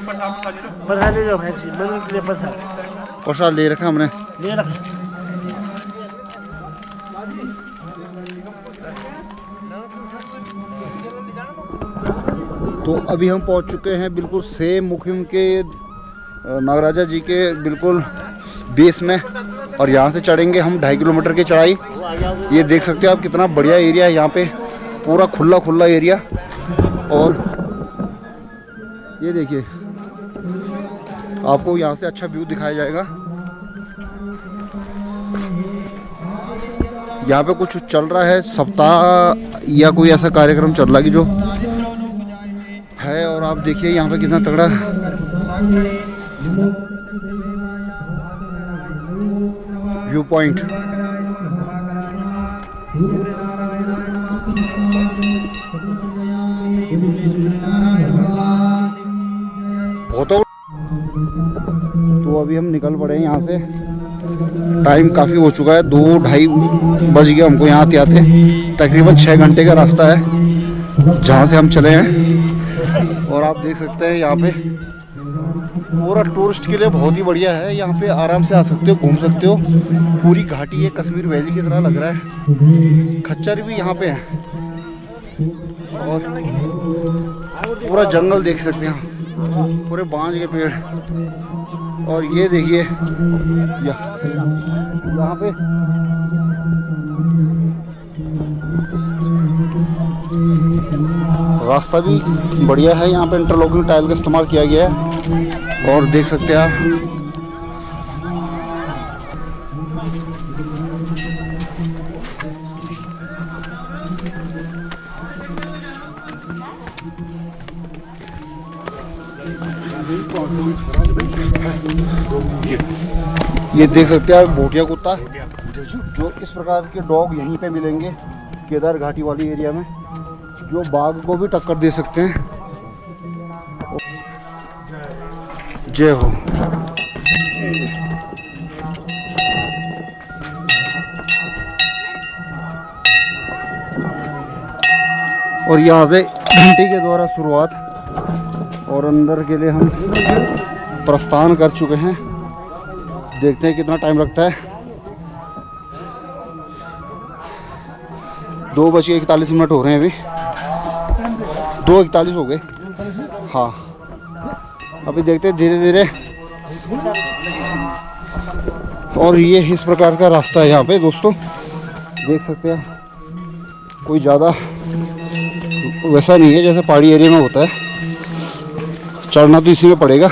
प्रसाद ले लो भाई, मंदिर के लिए प्रसाद ले रखा हमने। ले रखा। तो अभी हम पहुंच चुके हैं बिल्कुल सेम मुखिम के नागराजा जी के बिल्कुल बेस में, और यहाँ से चढ़ेंगे हम 2.5 किलोमीटर की चढ़ाई। ये देख सकते हो आप कितना बढ़िया एरिया है यहाँ पे, पूरा खुला खुला एरिया। और ये देखिए आपको यहाँ से अच्छा व्यू दिखाया जाएगा। यहाँ पे कुछ चल रहा है, सप्ताह या कोई ऐसा कार्यक्रम चल रहा है कि जो है। और आप देखिए यहाँ पे कितना तगड़ा व्यू पॉइंट। बहुत। तो अभी हम निकल पड़े हैं यहाँ से, टाइम काफ़ी हो चुका है, 2-2:30 बज गए हमको यहाँ आते आते। तकरीबन 6 घंटे का रास्ता है जहाँ से हम चले हैं। और आप देख सकते हैं यहाँ पे पूरा टूरिस्ट के लिए बहुत ही बढ़िया है। यहाँ पे आराम से आ सकते हो, घूम सकते हो। पूरी घाटी है, कश्मीर वैली की तरह लग रहा है। खच्चर भी यहाँ पे है और पूरा जंगल देख सकते हैं, पूरे बांज के पेड़। और ये देखिए यहाँ पे रास्ता भी बढ़िया है। यहाँ पे इंटरलॉकिंग टाइल का इस्तेमाल किया गया है और देख सकते हैं आप। ये देख सकते हैं आप भूटिया कुत्ता, जो इस प्रकार के डॉग यहीं पे मिलेंगे केदार घाटी वाली एरिया में, जो बाघ को भी टक्कर दे सकते हैं। जय हो। और यहाँ से घंटी के द्वारा शुरुआत, और अंदर के लिए हम प्रस्थान कर चुके हैं। देखते हैं कितना टाइम लगता है। 2:41 हो रहे हैं अभी, 2:41 हो गए। हाँ, अभी देखते हैं धीरे धीरे। और ये इस प्रकार का रास्ता है यहाँ पे दोस्तों, देख सकते हैं। कोई ज़्यादा वैसा नहीं है जैसे पहाड़ी एरिया में होता है। चढ़ना तो इसी में पड़ेगा।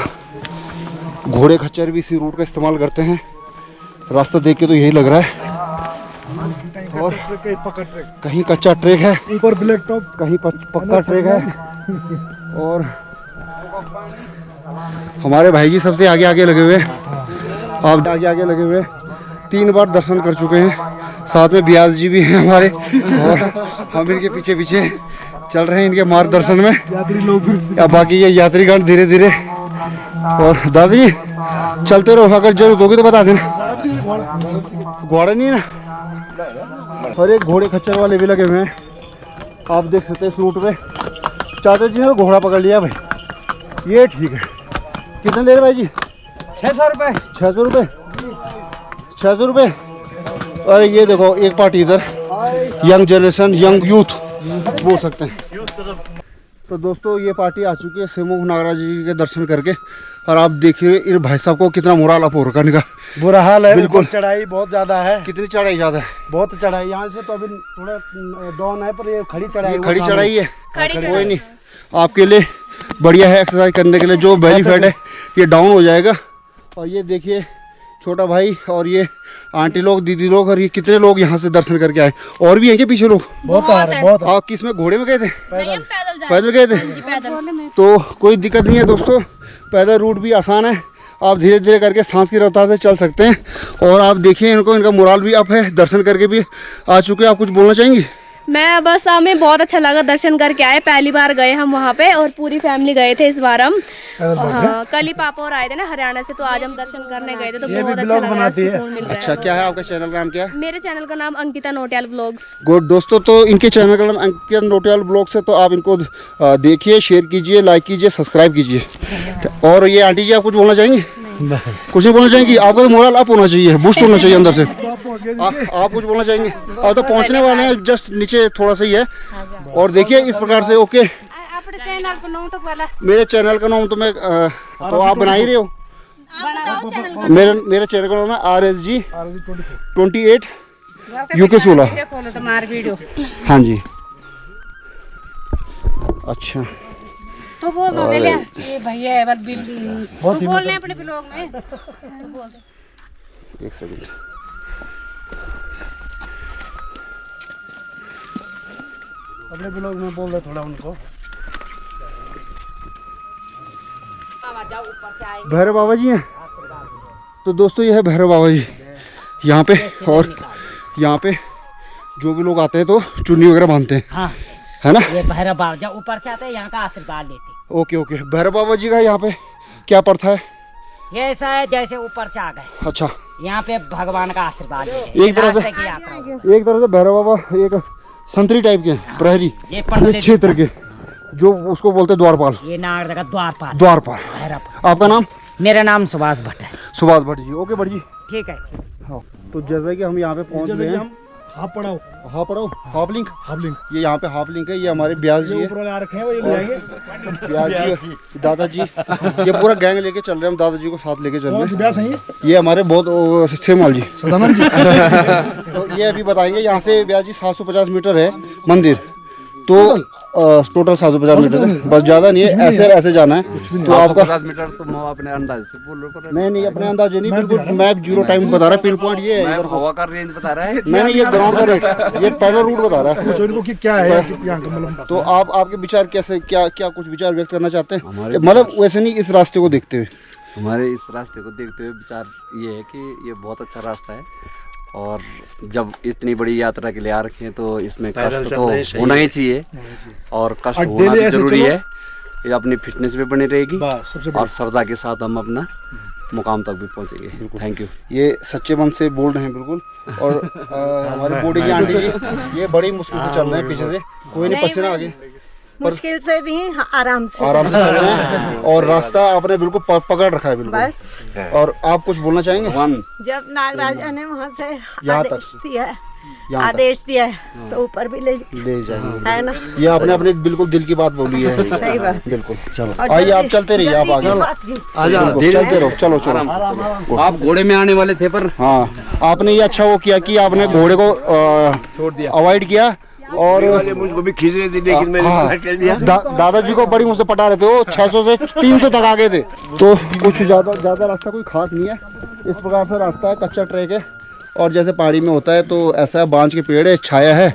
घोड़े खच्चर भी इसी रूट का इस्तेमाल करते हैं। रास्ता देख के तो यही लग रहा है। और कहीं कच्चा ट्रैक है, ऊपर ब्लैक टॉप, कहीं पक्का ट्रैक है। और हमारे भाई जी सबसे आगे आगे लगे हुए हैं। आप आगे आगे लगे हुए 3 बार दर्शन कर चुके हैं। साथ में ब्यास जी भी हैं हमारे, और हम इनके पीछे पीछे चल रहे हैं इनके मार्गदर्शन में। यात्री लोग, या बाकी ये यात्रीगण धीरे धीरे। और दादाजी चलते रहो, अगर जरूरत होगी तो बता देना। घोड़ा नहीं है ना। और एक घोड़े खच्चर वाले भी लगे हुए हैं, आप देख सकते हैं इस रूट पे। चाचा जी ने घोड़ा पकड़ लिया भाई, ये ठीक है। कितने ले रहे भाई जी? 600 रुपये। 600 रुपये, 600 रुपये। और ये देखो एक पार्टी इधर, यंग जनरेशन, यंग यूथ बोल सकते हैं। तो दोस्तों ये पार्टी आ चुकी है सिमुख नागराज जी के दर्शन करके। और आप देखिए इन भाई साहब को कितना मोराल अप हो रखा इनका। बुरा हाल है, बिल्कुल। चढ़ाई बहुत ज़्यादा है। कितनी चढ़ाई ज़्यादा है? बहुत चढ़ाई। यहाँ से तो अभी थोड़ा डाउन है, पर ये खड़ी चढ़ाई, खड़ी चढ़ाई है। खड़ी कोई नहीं, आपके लिए बढ़िया है एक्सरसाइज करने के लिए। जो बेली फैट है ये डाउन हो जाएगा। और ये देखिए छोटा भाई और ये आंटी लोग, दीदी लोग, और ये कितने लोग यहाँ से दर्शन करके आए। और भी हैं क्या पीछे लोग? बहुत आ रहे, बहुत। आप किस में, घोड़े में गए थे? पैदल गए थे। तो कोई दिक्कत नहीं है दोस्तों, पैदल रूट भी आसान है। आप धीरे धीरे करके सांस की रफ्तार से चल सकते हैं। और आप देखिए इनको, इनका मोराल भी अप है, दर्शन करके भी आ चुके हैं। आप कुछ बोलना चाहेंगी? मैं बस हमें बहुत अच्छा लगा, दर्शन करके आए, पहली बार गए हम वहाँ पे और पूरी फैमिली गए थे इस बार हम। हाँ, कल ही पापा और आए थे ना हरियाणा से, तो आज हम दर्शन करने गए थे, तो बहुत अच्छा लग रहा है, सुकून मिल रहा है। अच्छा, क्या है आपका चैनल का नाम क्या है? मेरे चैनल का नाम अंकिता नोटियाल ब्लॉग्स। गुड दोस्तों, तो इनके चैनल का नाम अंकिता नोटियाल ब्लॉग्स है, तो आप इनको देखिए, शेयर कीजिए, लाइक कीजिए, सब्सक्राइब कीजिए। और ये आंटी जी, आप कुछ बोलना चाहेंगी? कुछ नहीं बोलना चाहेंगी? आपका मोरल अप होना चाहिए, बूस्ट होना चाहिए अंदर से। आप कुछ बोलना चाहेंगे? और तो पहुंचने वाले हैं, जस्ट नीचे थोड़ा सा ही है। और देखिए इस प्रकार से। ओके, मेरे चैनल का नाम तो मैं तो आप बना ही रहे हो। मेरे चैनल का नाम है RSG 28 UK 16। हाँ जी, अच्छा तो बोल दो ये भैया है बिल तो बोल रहे अपने ब्लॉग में। एक सेकंड, अपने ब्लॉग में बोल रहे थोड़ा उनको। भैरव बाबा जी हैं। तो दोस्तों ये है भैरव बाबा जी यहाँ पे। और यहाँ पे जो भी लोग आते हैं तो चुन्नी वगैरह बांधते हैं। हाँ, है ना? ये भैरव बाबा जब ऊपर से आते हैं यहाँ का आशीर्वाद लेते हैं। ओके ओके, भैरव बाबा जी का यहाँ पे क्या प्रथा है? ये ऐसा है जैसे ऊपर से आ गए, अच्छा, यहाँ पे भगवान का आशीर्वाद लेते हैं। एक तरह से भैरव बाबा एक संतरी टाइप के प्रहरी ये इस क्षेत्र के, जो उसको बोलते हैं द्वारपाल। ये नाग जगह द्वारपाल। द्वारपाल। आपका नाम? मेरा नाम सुभाष भट्ट है। सुभाष भट्ट जी। ओके भट्ट जी, ठीक है। हाँ, तो जैसा कि हम यहाँ पे पहुँच गए हैं, हाफ पड़ाओ हाफ लिंक ये यहाँ पे हाफ लिंक है। ये हमारे ब्यास जी है, ब्यास जी, दादाजी, ये पूरा गैंग लेके चल रहे हैं हम, दादाजी को साथ लेके चल रहे हैं। ये हमारे बहुत सेमाल जी, सदानंद जी। तो ये अभी बताएंगे। यहाँ से ब्यास जी 750 मीटर है मंदिर, तो टोटल 750 मीटर है, बस ज़्यादा नहीं है। ऐसे जाना है। तो आपका 50 मीटर तुम अपने अंदाज से बोल रहे हो? नहीं, अपने अंदाजे नहीं, बिल्कुल मैप जीरो टाइम बता रहा है, पिन पॉइंट ये है। इधर हवा का रेंज बता रहा है। नहीं, ये ग्राउंड का रेट, ये पहला रूट बता रहा है। इनको कि क्या है यहाँ का मतलब। तो आपके विचार कैसे, क्या कुछ विचार व्यक्त करना चाहते हैं? मतलब वैसे नहीं, इस रास्ते को देखते हुए। हमारे इस रास्ते को देखते हुए विचार ये है कि ये बहुत अच्छा रास्ता है, और जब इतनी बड़ी यात्रा के लिए आ रखे हैं तो इसमें कष्ट तो होना ही चाहिए, और कष्ट होना भी जरूरी है। ये अपनी फिटनेस भी बनी रहेगी और श्रद्धा के साथ हम अपना मुकाम तक भी पहुंचेंगे। Thank you. ये सच्चे मन से बोल रहे हैं बिल्कुल। और हमारी बूढ़ी जी आंटी जी, ये बड़ी मुश्किल से चल रहे हैं, पीछे से कोई नहीं, पसीना आगे, मुश्किल से नहीं, आराम से चल रहे हैं। और रास्ता आपने बिल्कुल पकड़ रखा है बिल्कुल। बस। और आप कुछ बोलना चाहेंगे? जब नागराजा ने वहाँ से यहाँ तक आदेश दिया है तो ऊपर भी ले जाएंगे, है ना। ये आपने अपने बिल्कुल दिल की बात बोली है। सही बात, बिल्कुल। चलो आइए, आप चलते रहिए, आप आगे चलते रहो। चलो। आप घोड़े में आने वाले थे पर हाँ, आपने ये अच्छा वो किया कि आपने घोड़े को छोड़ दिया, अवॉइड किया। और मुझको भी खींच रहे थे, लेकिन मैंने मना कर दिया। दादाजी को बड़ी मुझसे पटा रहे थे, वो 600 से 300 तक आ गए थे। तो कुछ ज़्यादा रास्ता कोई खास नहीं है, इस प्रकार से रास्ता है, कच्चा ट्रैक है। और जैसे पहाड़ी में होता है तो ऐसा है, बांज के पेड़ है, छाया है,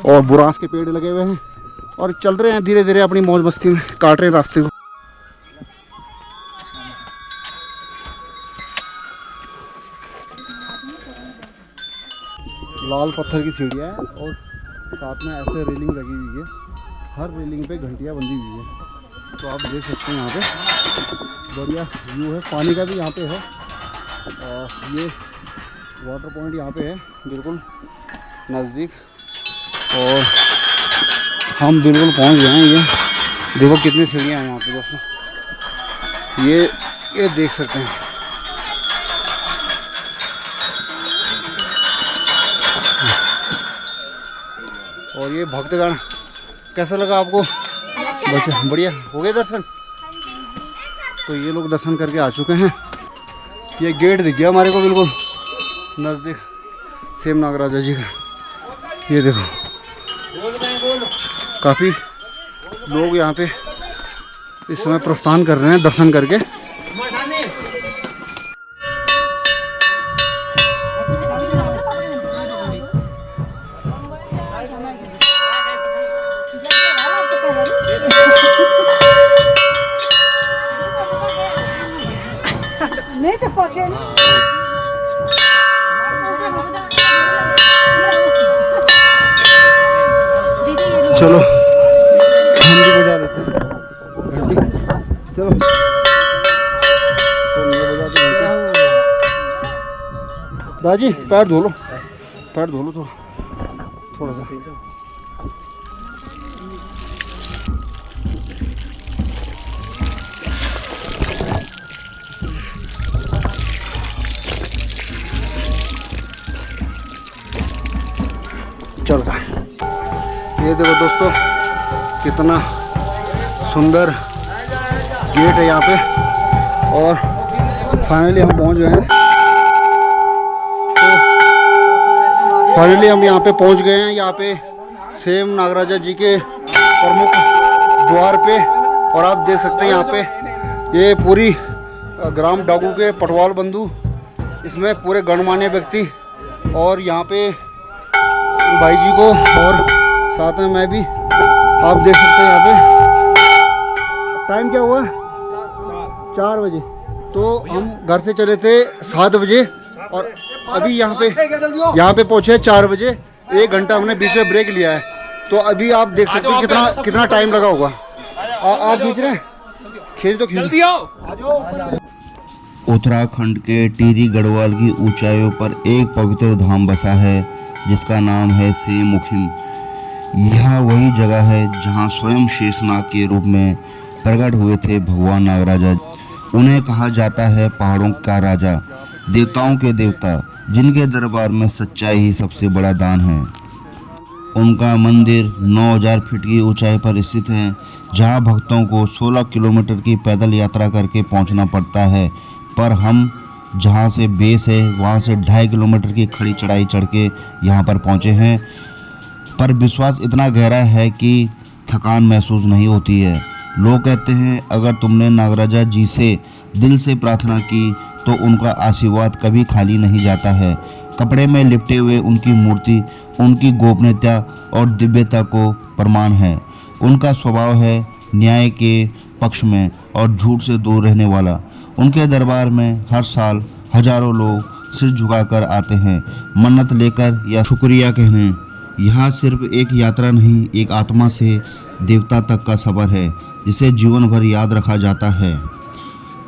और बुरांस के पेड़ लगे हुए हैं, और चल रहे हैं धीरे धीरे अपनी मौज मस्ती में, काट रहे हैं रास्ते को। लाल पत्थर की सीढ़ियाँ हैं और साथ में ऐसे रेलिंग लगी हुई है, हर रेलिंग पे घंटियाँ बंधी हुई है। तो आप देख सकते हैं यहाँ पे बढ़िया व्यू है, पानी का भी यहाँ पे है। और ये वाटर पॉइंट यहाँ पे है बिल्कुल नज़दीक, और हम बिल्कुल पहुँच गए हैं। ये देखो कितनी सीढ़ियाँ हैं यहाँ पे दोस्तों, ये देख सकते हैं। और ये भक्तगण, कैसा लगा आपको? बढ़िया हो गए दर्शन? तो ये लोग दर्शन करके आ चुके हैं। ये गेट दिख गया हमारे को बिल्कुल नज़दीक, सेम नागराजा जी का। ये देखो काफ़ी लोग यहाँ पे इस समय प्रस्थान कर रहे हैं दर्शन करके। नीचे पहुंचे नहीं। चलो हम भी बजा लेते हैं घंटी। चलो दादी पैर धो लो, पैर धो लो थोड़ा सा। चल रहा है। ये देखो दोस्तों कितना सुंदर गेट है यहाँ पे, और फाइनली हम पहुँच गए हैं। फाइनली हम यहाँ पे पहुँच गए हैं, यहाँ पे सेम नागराजा जी के प्रमुख द्वार पे। और आप देख सकते हैं यहाँ पे ये पूरी ग्राम डाकू के पटवाल बंधु, इसमें पूरे गणमान्य व्यक्ति, और यहाँ पे भाई जी को, और साथ में मैं भी, आप देख सकते हैं यहाँ पे। टाइम क्या हुआ? 4 बजे। तो हम घर से चले थे 7 बजे, और अभी यहाँ पे पहुँचे 4 बजे। 1 घंटा हमने बीच में ब्रेक लिया है। तो अभी आप देख सकते हैं कितना टाइम लगा होगा। आप खींच रहे हैं? खींच दो, खींच दो। उत्तराखंड के टिहरी गढ़वाल की ऊंचाइयों पर एक पवित्र धाम बसा है जिसका नाम है सेमुखिम। यह वही जगह है जहां स्वयं शेषनाग के रूप में प्रकट हुए थे भगवान नागराजा। उन्हें कहा जाता है पहाड़ों का राजा, देवताओं के देवता, जिनके दरबार में सच्चाई ही सबसे बड़ा दान है। उनका मंदिर 9000 फीट की ऊंचाई पर स्थित है, जहां भक्तों को 16 किलोमीटर की पैदल यात्रा करके पहुंचना पड़ता है। पर हम जहां से बेस है वहां से 2.5 किलोमीटर की खड़ी चढ़ाई चढ़ के यहाँ पर पहुँचे हैं। पर विश्वास इतना गहरा है कि थकान महसूस नहीं होती है। लोग कहते हैं अगर तुमने नागराजा जी से दिल से प्रार्थना की तो उनका आशीर्वाद कभी खाली नहीं जाता है। कपड़े में लिपटे हुए उनकी मूर्ति उनकी गोपनीयता और दिव्यता को प्रमाण है। उनका स्वभाव है न्याय के पक्ष में और झूठ से दूर रहने वाला। उनके दरबार में हर साल हजारों लोग सिर झुकाकर आते हैं, मन्नत लेकर या शुक्रिया कहने। यह सिर्फ एक यात्रा नहीं, एक आत्मा से देवता तक का सफ़र है जिसे जीवन भर याद रखा जाता है।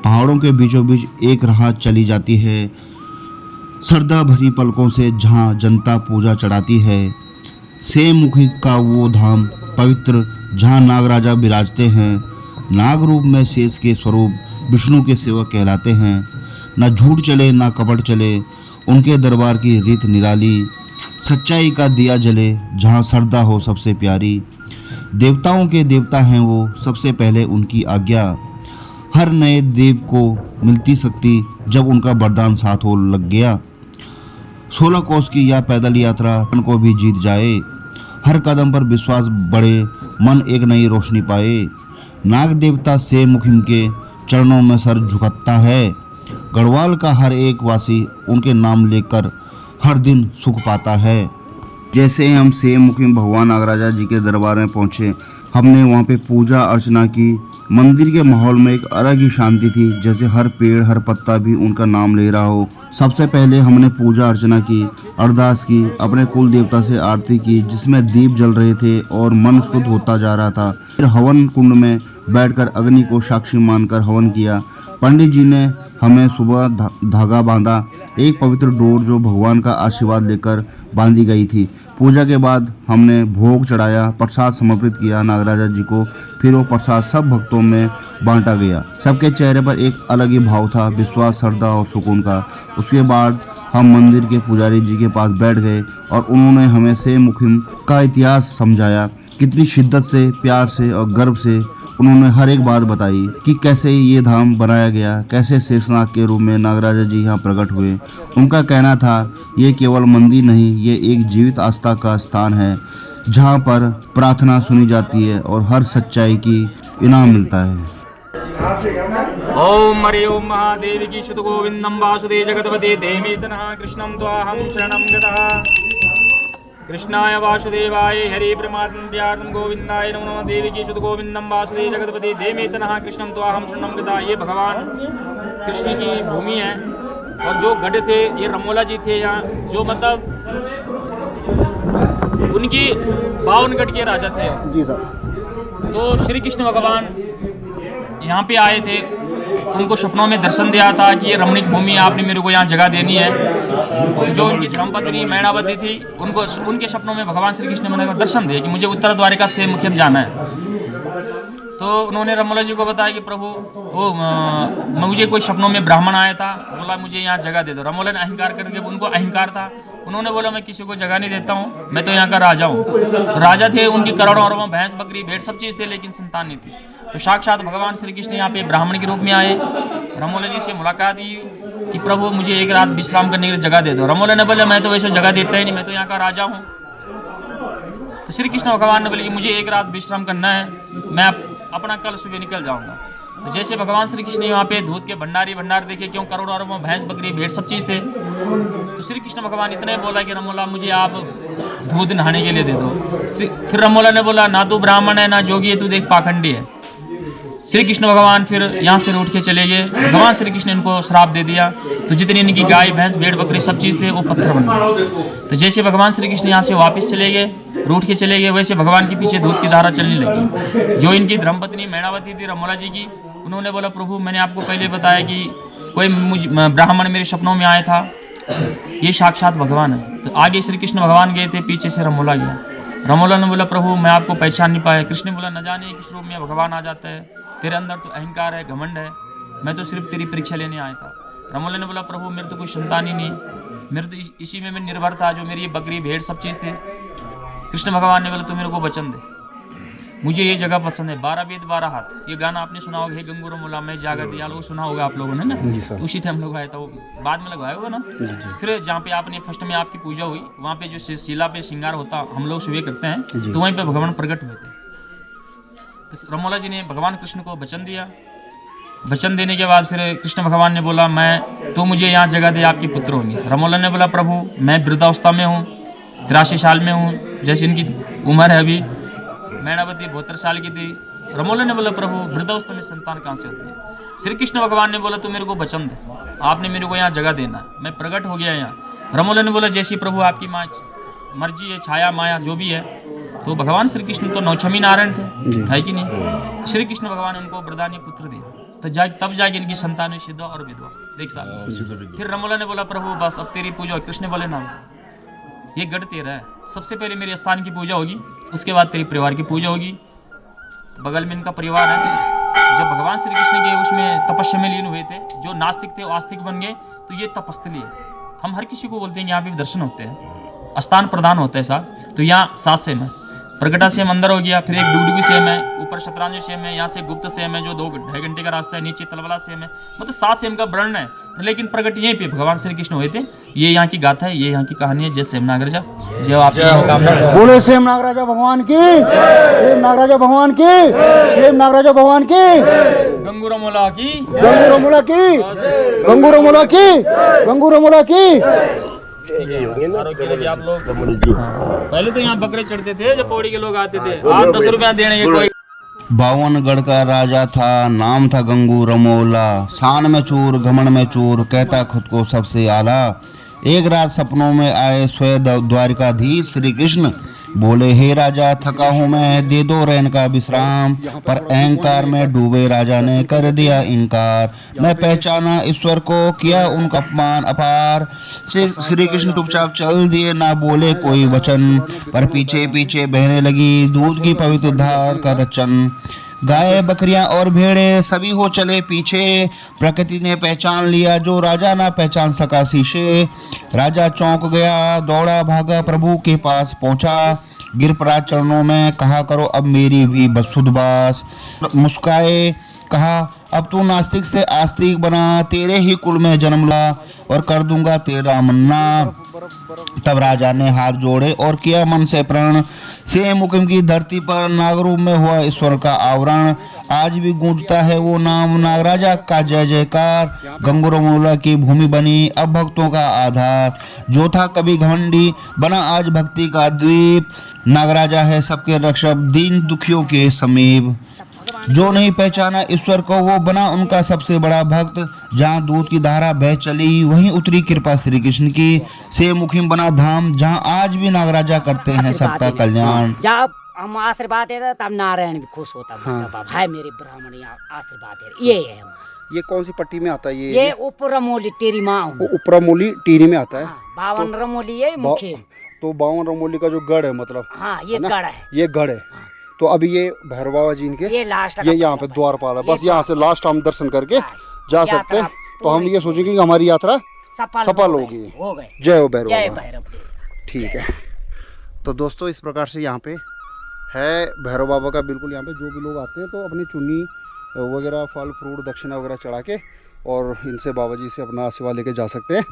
पहाड़ों के बीचों बीच एक राह चली जाती है श्रद्धा भरी पलकों से, जहां जनता पूजा चढ़ाती है। सेमुखी का वो धाम पवित्र जहां नागराजा विराजते हैं, नाग रूप में शेष के स्वरूप विष्णु के सेवक कहलाते हैं। न झूठ चले न कपट चले, उनके दरबार की रीत निराली, सच्चाई का दिया जले जहाँ श्रद्धा हो सबसे प्यारी। देवताओं के देवता हैं वो, सबसे पहले उनकी आज्ञा। हर नए देव को मिलती शक्ति जब उनका वरदान साथ हो लग गया। 16 कोस की यह पैदल यात्रा मन को भी जीत जाए। हर कदम पर विश्वास बढ़े, मन एक नई रोशनी पाए। नाग देवता सेमुखिम के चरणों में सर झुकाता है। गढ़वाल का हर एक वासी उनके नाम लेकर हर दिन सुख पाता है। जैसे हम सेमुखिम भगवान नागराजा जी के दरबार में पहुँचे, हमने वहाँ पे पूजा अर्चना की। मंदिर के माहौल में एक अलग ही शांति थी, जैसे हर पेड़ हर पत्ता भी उनका नाम ले रहा हो। सबसे पहले हमने पूजा अर्चना की, अरदास की, अपने कुल देवता से आरती की जिसमें दीप जल रहे थे और मन शुद्ध होता जा रहा था। फिर हवन कुंड में बैठकर अग्नि को साक्षी मानकर हवन किया। पंडित जी ने हमें सुबह धागा बांधा, एक पवित्र डोर जो भगवान का आशीर्वाद लेकर बांधी गई थी। पूजा के बाद हमने भोग चढ़ाया, प्रसाद समर्पित किया नागराजा जी को। फिर वो प्रसाद सब भक्तों में बांटा गया। सबके चेहरे पर एक अलग ही भाव था, विश्वास, श्रद्धा और सुकून का। उसके बाद हम मंदिर के पुजारी जी के पास बैठ गए और उन्होंने हमें सेमुखिम का इतिहास समझाया। कितनी शिद्दत से, प्यार से और गर्व से उन्होंने हर एक बात बताई कि कैसे ये धाम बनाया गया, कैसे शेषनाग के रूप में नागराजा जी यहाँ प्रकट हुए। उनका कहना था ये केवल मंदिर नहीं, ये एक जीवित आस्था का स्थान है जहाँ पर प्रार्थना सुनी जाती है और हर सच्चाई की इनाम मिलता है। ओम हरि ओम महादेवी की शुद्ध गोविंदम वासुदेव जगतपते देवी तनः कृष्णं त्वाहं शरणं गतः। कृष्णाय वासुदेवाय हरे परमात्मन्यार्णं गोविंदाय नमो नमः। देवी की शुद्ध गोविंदम वासुदेव जगतपति देवे तनः कृष्णं त्वाहं शरणं गतः। ये भगवान कृष्ण की भूमि है और जो गढ़ थे ये रमोला जी थे यहाँ, जो मतलब उनकी 52 गढ़ के राजा थे। जी सर। तो श्री कृष्ण भगवान यहाँ पे आए थे, उनको सपनों में दर्शन दिया था कि ये रमणीक भूमि है, आपने मेरे को यहाँ जगह देनी है। और जो उनकी धर्मपत्नी मैनावती थी, उनको उनके सपनों में भगवान श्री कृष्ण ने दर्शन दिए कि मुझे उत्तर द्वारिका से मुख्यम जाना है। तो उन्होंने रमोला जी को बताया कि प्रभु मुझे कोई सपनों में ब्राह्मण आया था, बोला मुझे यहाँ जगह दे दो। रमोला ने अहंकार करके, उनको अहंकार था, उन्होंने बोला मैं किसी को जगह नहीं देता हूँ, मैं तो यहाँ का राजा हूँ। तो राजा थे, उनकी करोड़ों अरबों भैंस बकरी भेड़ सब चीज़ थे, लेकिन संतान नहीं थी। तो साक्षात भगवान श्री कृष्ण यहाँ पे ब्राह्मण के रूप में आए, रमोला जी से मुलाकात की कि प्रभु मुझे एक रात विश्राम करने की जगह दे दो। रमोला ने बोला मैं तो वैसे जगह देता ही नहीं, मैं तो यहाँ का राजा हूँ। तो श्री कृष्ण भगवान ने बोले कि मुझे एक रात विश्राम करना है, मैं अपना कल सुबह निकल जाऊंगा। तो जैसे भगवान श्री कृष्ण यहाँ पे दूध के भंडार देखे, क्यों करोड़ों अरबों भैंस बकरी भेड़ सब चीज़ थे। तो श्री कृष्ण भगवान इतने बोला कि रमोला मुझे आप दूध नहाने के लिए दे दो। फिर रमोला ने बोला ना तू ब्राह्मण है ना जोगी है, तू देख पाखंडी है। श्री कृष्ण भगवान फिर यहाँ से उठ के चले गए। भगवान श्री कृष्ण ने इनको श्राप दे दिया, तो जितनी इनकी गाय भैंस भेड़ बकरी सब चीज़ थे वो पत्थर बन गए। तो जैसे भगवान श्री कृष्ण यहाँ से वापस चले गए, रूठ के चले गए, वैसे भगवान के पीछे दूध की धारा चलने लगी। जो इनकी धर्मपत्नी मैनावती थी रमोला जी की, उन्होंने बोला प्रभु मैंने आपको पहले बताया कि कोई ब्राह्मण मेरे सपनों में आया था, ये साक्षात भगवान है। तो आगे श्री कृष्ण भगवान गए थे, पीछे से रमोला गया। रमोला ने बोला प्रभु मैं आपको पहचान नहीं पाया। कृष्ण ने बोला न जाने किस रूप में भगवान आ जाता है, तेरे अंदर तो अहंकार है, घमंड है, मैं तो सिर्फ तेरी परीक्षा लेने आया था। रमोला ने बोला प्रभु मेरे तो कोई संतान ही नहीं, मेरे तो इसी में मैं निर्भर था, जो मेरी बकरी भेड़ सब चीज़ थे। कृष्ण भगवान ने बोला तू मेरे को वचन दे, मुझे ये जगह पसंद है, 12 वेद 12 हाथ। ये गाना आपने सुना होगा, हे गंगू रमोला मैं जागर दिया, लोग सुना होगा आप लोगों ने ना। तो उसी टाइम लोग आया था, वो बाद में लगवाया होगा ना। फिर जहाँ पे आपने फर्स्ट में आपकी पूजा हुई, वहाँ पे जो शिला पे श्रृंगार होता हम लोग सुबह करते हैं, तो वहीं पे भगवान प्रकट हुए थे। तो रमोला जी ने भगवान कृष्ण को वचन दिया। वचन देने के बाद फिर कृष्ण भगवान ने बोला मैं तो मुझे यहाँ जगह दे, आपकी पुत्र होंगे। रमोला ने बोला प्रभु मैं वृद्धावस्था में हूँ, 83 साल में हूँ, जैसे इनकी उम्र है अभी। मैनावती 72 साल की थी। रमोला ने बोला प्रभु वृद्धावस्था में संतान कहाँ से होती है। श्री कृष्ण भगवान ने बोला तू मेरे को वचन दे, आपने मेरे को यहाँ जगह देना है, मैं प्रकट हो गया यहाँ। रमोला ने बोला जैसी प्रभु आपकी मर्जी है, छाया माया जो भी है। तो भगवान श्री कृष्ण तो नौछमी नारायण थे, है कि नहीं। तो श्री कृष्ण भगवान ने उनको वरदानी पुत्र दिया, तो तब जाके इनकी संतान हुई सिद्ध और विधवा। देख साहब फिर रमोला ने बोला प्रभु बस अब तेरी पूजा। कृष्ण बोले ना, ये गढ़ तेरा है, सबसे पहले मेरे स्थान की पूजा होगी, उसके बाद तेरी परिवार की पूजा होगी। तो बगल में इनका परिवार है। जब भगवान श्री कृष्ण के उसमें तपस्या में लीन हुए थे, जो नास्तिक थे वो आस्तिक बन गए। तो ये तपस्थली है, हम हर किसी को बोलते हैं कि यहाँ पे भी दर्शन होते हैं, स्थान प्रदान होता है साहब। तो यहाँ 7 सेम है, प्रगटा सेम अंदर हो गया, फिर एक डुगडुगी सेम है, ऊपर शतरांजलि सेम है, यहाँ से गुप्त सेम है जो 2-2.5 घंटे का रास्ता है, नीचे तलवाला सेम है, मतलब 7 सेम का वर्ण है। लेकिन प्रगट यहीं पे भगवान श्री कृष्ण हुए थे। ये यहाँ की गाथा है, ये यहाँ की कहानी है। जय सेम नागराजा, जय आप बोले सेम नागराजा भगवान की, सेम नागराजा भगवान की, सेम नागराजा भगवान की, गंगू रमोला की, गंगू रमोला की, गंगू रमोला की, गंगू रमोला की। आप लोग पहले तो यहाँ बकरे चढ़ते थे, जब पौड़ी के लोग आते थे, 8-10 रुपया देने के कोई। 52 का राजा था, नाम था गंगू रमोला, शान में चूर घमंड में चूर, कहता खुद को सबसे आला। एक रात सपनों में आए स्वयं द्वारिकाधीश श्री कृष्ण, बोले हे राजा थका हूँ मैं, दे दो रैन का विश्राम। पर अहंकार में डूबे राजा ने कर दिया इनकार, मैं पहचाना ईश्वर को, किया उनका अपमान अपार। श्री कृष्ण चुपचाप चल दिए, ना बोले कोई वचन, पर पीछे पीछे बहने लगी दूध की पवित्र धार का रचन। गाय बकरियां और भेड़े सभी हो चले पीछे, प्रकृति ने पहचान लिया जो राजा ना पहचान सका शीशे। राजा चौंक गया, दौड़ा भागा प्रभु के पास पहुंचा, गिर पड़ा चरणों में, कहा करो अब मेरी भी बसुधबास। मुस्काए कहा अब तू नास्तिक से आस्तिक बना, तेरे ही कुल में जन्म ला और कर दूंगा तेरा मन्ना। तब राजा ने हाथ जोड़े और किया मन से प्रण, से मुकिम की धरती पर नागरूप में हुआ ईश्वर का आवरण। आज भी गूंजता है वो नाम नागराजा का जय जयकार, गंगू रमोला की भूमि बनी अब भक्तों का आधार। जो था कभी घमंडी बना आज भक्ति का द्वीप, नागराजा है सबके रक्षक दीन दुखियों के समीप। जो नहीं पहचाना ईश्वर को वो बना उनका सबसे बड़ा भक्त। जहाँ दूध की धारा बह चली वहीं उतरी कृपा श्री कृष्ण की। से मुखिम बना धाम जहाँ आज भी नागराजा करते हैं सबका कल्याण। जब हम आशीर्वाद देते तब नारायण भी खुश होता है। भाई मेरे ब्राह्मण यहाँ आशीर्वाद दे, ये है। ये कौन सी पट्टी में आता है ये ऊपरमोली टेरी माँ उपरामोली टीरी में आता है। 52 रमोली है मुख्य। तो 52 रमोली का जो गढ़ है मतलब, हाँ ये गढ़ है, ये गढ़ है। तो अभी ये भैरव बाबा जी इनके ये लास्ट ये यहाँ पे द्वारपाल है। बस यहाँ से लास्ट हम दर्शन करके जा सकते हैं। तो हम ये सोचेंगे कि हमारी यात्रा सफल होगी। जय हो भैरव बाबा। ठीक है। तो दोस्तों इस प्रकार से यहाँ पे है भैरव बाबा का बिल्कुल यहाँ पे जो भी लोग आते हैं तो अपनी चुन्नी वगैरह फल फ्रूट दक्षिणा वगैरह चढ़ा के और इनसे बाबा जी से अपना आशीर्वाद लेके जा सकते हैं।